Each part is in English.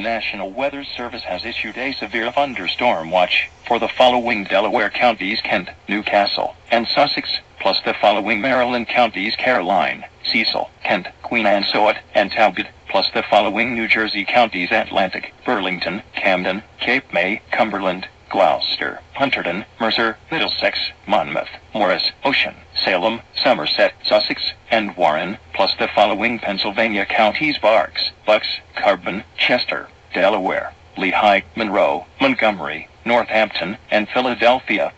National Weather Service has issued a severe thunderstorm watch for the following Delaware counties: Kent, Newcastle, and Sussex, plus the following Maryland counties: Caroline, Cecil, Kent, Queen Anne, Saude, and Talbot, plus the following New Jersey counties: Atlantic, Burlington, Camden, Cape May, Cumberland, Gloucester, Hunterdon, Mercer, Middlesex, Monmouth, Morris, Ocean, Salem, Somerset, Sussex, and Warren, plus the following Pennsylvania counties: Berks, Bucks, Carbon, Chester, Delaware, Lehigh, Monroe, Montgomery, Northampton, and Philadelphia.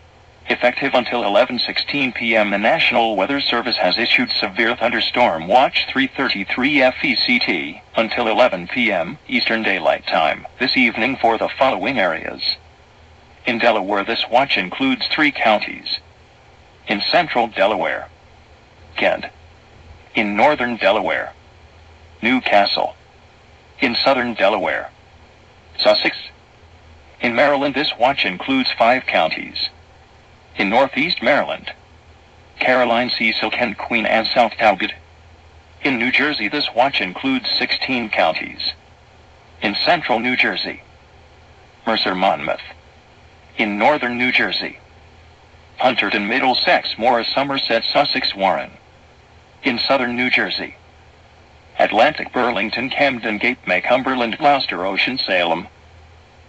Effective until 11:16 p.m., the National Weather Service has issued severe thunderstorm watch 3:33 FECT until 11 p.m. Eastern Daylight Time this evening for the following areas. In Delaware, this watch includes 3 counties. In central Delaware, Kent. In northern Delaware, Newcastle. In southern Delaware, Sussex. In Maryland, this watch includes 5 counties. In northeast Maryland, Caroline, Cecil, Kent, Queen Anne, South Talbot. In New Jersey, this watch includes 16 counties. In central New Jersey, Mercer, Monmouth. In northern New Jersey, Hunterdon, Middlesex, Morris, Somerset, Sussex, Warren. In southern New Jersey, Atlantic, Burlington, Camden, Cape May, Cumberland, Gloucester, Ocean, Salem.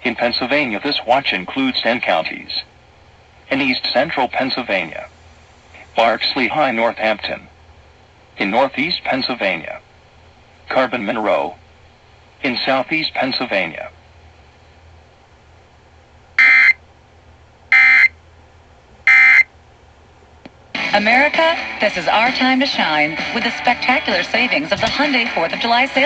In Pennsylvania, this watch includes 10 counties. In east central Pennsylvania, Berks, Lehigh, Northampton. In northeast Pennsylvania, Carbon, Monroe. In southeast Pennsylvania, America, this is our time to shine with the spectacular savings of the Hyundai 4th of July sale.